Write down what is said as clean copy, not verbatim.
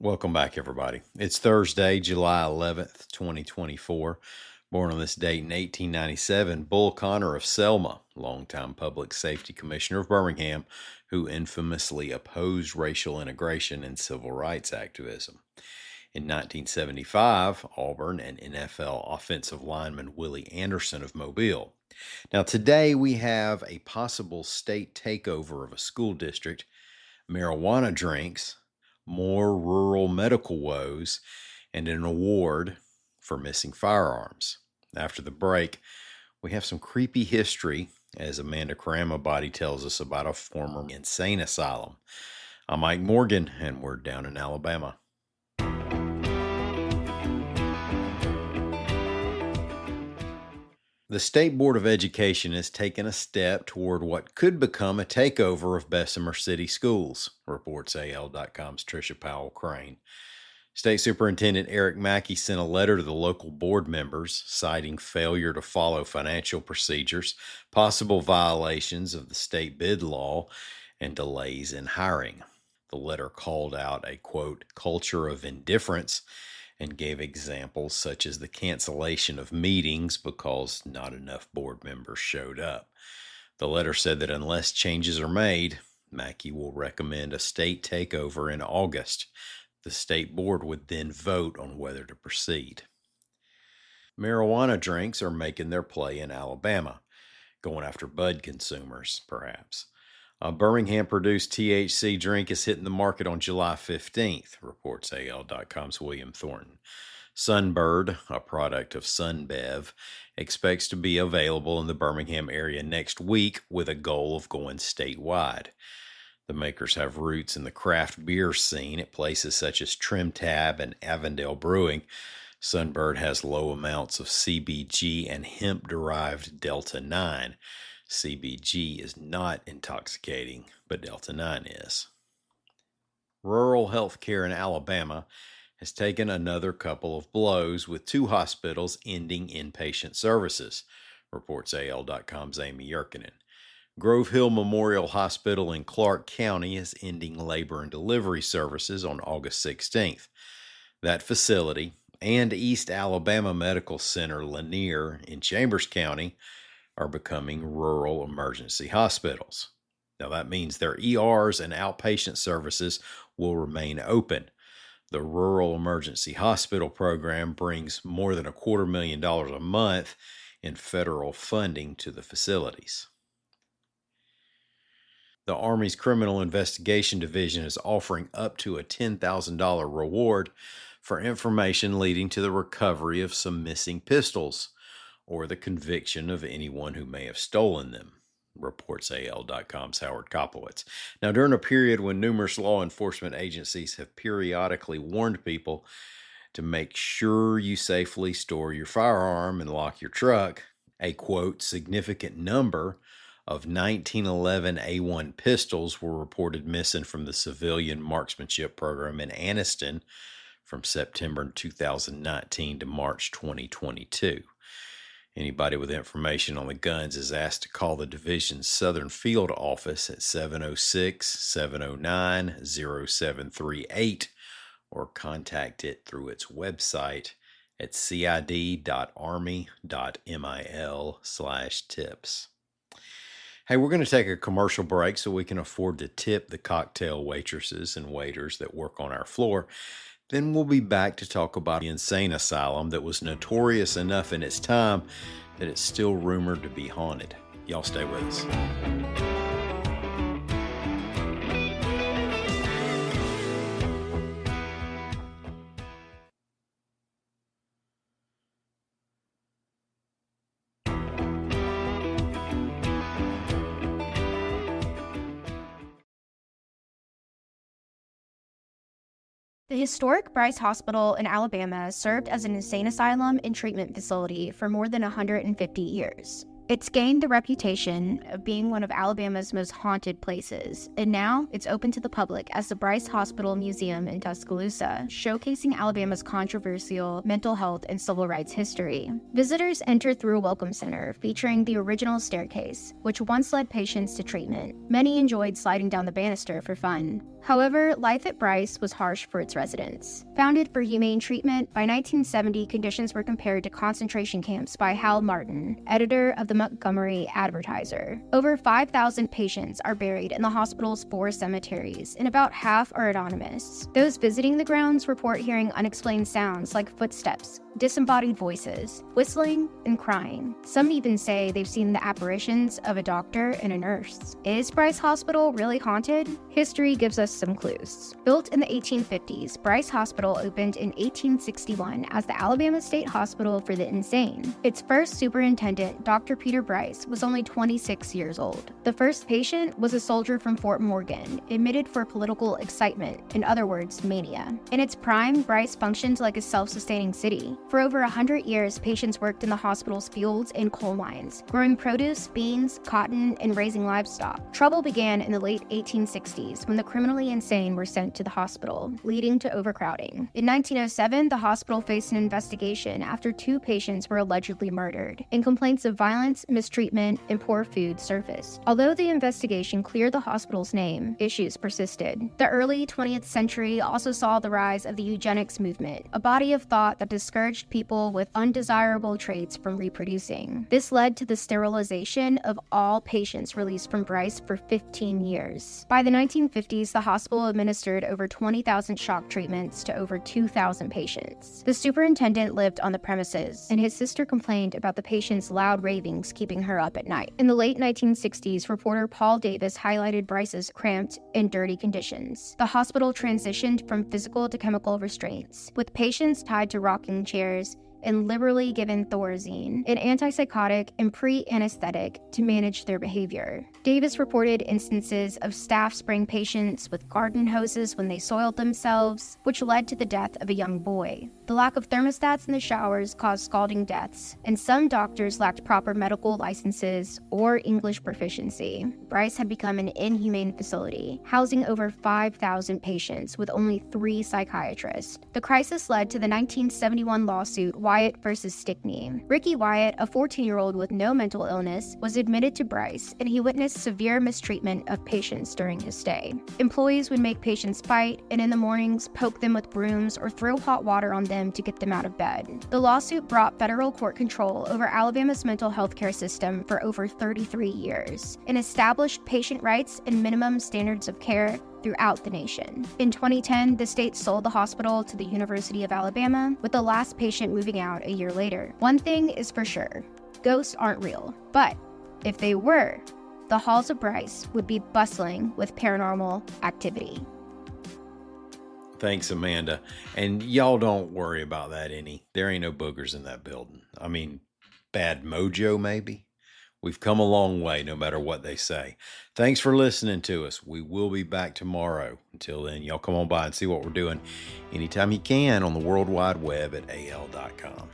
Welcome back, everybody. It's Thursday, July 11th, 2024. Born on this date in 1897, Bull Connor of Selma, longtime public safety commissioner of Birmingham, who infamously opposed racial integration and civil rights activism. In 1975, Auburn and NFL offensive lineman Willie Anderson of Mobile. Now, today we have a possible state takeover of a school district, marijuana drinks, more rural medical woes, and an award for missing firearms. After the break, we have some creepy history as Amanda Karamabody tells us about a former insane asylum. I'm Mike Morgan, and we're down in Alabama. The State Board of Education has taken a step toward what could become a takeover of Bessemer City schools, reports AL.com's Tricia Powell-Crane. State Superintendent Eric Mackey sent a letter to the local board members citing failure to follow financial procedures, possible violations of the state bid law, and delays in hiring. The letter called out a, quote, culture of indifference and gave examples such as the cancellation of meetings because not enough board members showed up. The letter said that unless changes are made, Mackey will recommend a state takeover in August. The state board would then vote on whether to proceed. Marijuana drinks are making their play in Alabama, going after bud consumers, perhaps. A Birmingham-produced THC drink is hitting the market on July 15th, reports AL.com's William Thornton. Sunbird, a product of SunBev, expects to be available in the Birmingham area next week with a goal of going statewide. The makers have roots in the craft beer scene at places such as Trim Tab and Avondale Brewing. Sunbird has low amounts of CBG and hemp-derived Delta-9. CBG is not intoxicating, but Delta-9 is. Rural health care in Alabama has taken another couple of blows, with 2 hospitals ending inpatient services, reports AL.com's Amy Yerkinen. Grove Hill Memorial Hospital in Clark County is ending labor and delivery services on August 16th. That facility and East Alabama Medical Center Lanier in Chambers County are becoming rural emergency hospitals. Now that means their ERs and outpatient services will remain open. The Rural Emergency Hospital Program brings more than $250,000 a month in federal funding to the facilities. The Army's Criminal Investigation Division is offering up to a $10,000 reward for information leading to the recovery of some missing pistols or the conviction of anyone who may have stolen them, reports AL.com's Howard Kopowitz. Now, during a period when numerous law enforcement agencies have periodically warned people to make sure you safely store your firearm and lock your truck, a, quote, significant number of 1911 A1 pistols were reported missing from the civilian marksmanship program in Anniston from September 2019 to March 2022. Anybody with information on the guns is asked to call the division's Southern Field Office at 706-709-0738 or contact it through its website at cid.army.mil/tips. Hey, we're going to take a commercial break so we can afford to tip the cocktail waitresses and waiters that work on our floor. Then we'll be back to talk about the insane asylum that was notorious enough in its time that it's still rumored to be haunted. Y'all stay with us. The historic Bryce Hospital in Alabama served as an insane asylum and treatment facility for more than 150 years. It's gained the reputation of being one of Alabama's most haunted places, and now it's open to the public as the Bryce Hospital Museum in Tuscaloosa, showcasing Alabama's controversial mental health and civil rights history. Visitors enter through a welcome center featuring the original staircase, which once led patients to treatment. Many enjoyed sliding down the banister for fun. However, life at Bryce was harsh for its residents. Founded for humane treatment, by 1970 conditions were compared to concentration camps by Hal Martin, editor of the Montgomery Advertiser. Over 5,000 patients are buried in the hospital's 4 cemeteries, and about half are anonymous. Those visiting the grounds report hearing unexplained sounds like footsteps, disembodied voices, whistling, and crying. Some even say they've seen the apparitions of a doctor and a nurse. Is Bryce Hospital really haunted? History gives us some clues. Built in the 1850s, Bryce Hospital opened in 1861 as the Alabama State Hospital for the Insane. Its first superintendent, Dr. Peter Bryce, was only 26 years old. The first patient was a soldier from Fort Morgan, admitted for political excitement, in other words, mania. In its prime, Bryce functioned like a self-sustaining city. For over 100 years, patients worked in the hospital's fields and coal mines, growing produce, beans, cotton, and raising livestock. Trouble began in the late 1860s when the criminally insane were sent to the hospital, leading to overcrowding. In 1907, the hospital faced an investigation after 2 patients were allegedly murdered, and complaints of violence, mistreatment, and poor food surfaced. Although the investigation cleared the hospital's name, issues persisted. The early 20th century also saw the rise of the eugenics movement, a body of thought that discouraged people with undesirable traits from reproducing. This led to the sterilization of all patients released from Bryce for 15 years. By the 1950s, the hospital administered over 20,000 shock treatments to over 2,000 patients. The superintendent lived on the premises, and his sister complained about the patient's loud ravings keeping her up at night. In the late 1960s, reporter Paul Davis highlighted Bryce's cramped and dirty conditions. The hospital transitioned from physical to chemical restraints, with patients tied to rocking chairs and liberally given Thorazine, an antipsychotic and pre-anesthetic, to manage their behavior. Davis reported instances of staff spraying patients with garden hoses when they soiled themselves, which led to the death of a young boy. The lack of thermostats in the showers caused scalding deaths, and some doctors lacked proper medical licenses or English proficiency. Bryce had become an inhumane facility, housing over 5,000 patients with only 3 psychiatrists. The crisis led to the 1971 lawsuit Wyatt versus Stickney. Ricky Wyatt, a 14-year-old with no mental illness, was admitted to Bryce, and he witnessed severe mistreatment of patients during his stay. Employees would make patients fight, and in the mornings, poke them with brooms or throw hot water on them to get them out of bed. The lawsuit brought federal court control over Alabama's mental health care system for over 33 years, and established patient rights and minimum standards of care throughout the nation. In 2010, the state sold the hospital to the University of Alabama, with the last patient moving out a year later. One thing is for sure, ghosts aren't real. But if they were, the halls of Bryce would be bustling with paranormal activity. Thanks, Amanda. And y'all don't worry about that any. There ain't no boogers in that building. I mean, bad mojo maybe. We've come a long way, no matter what they say. Thanks for listening to us. We will be back tomorrow. Until then, y'all come on by and see what we're doing anytime you can on the World Wide Web at al.com.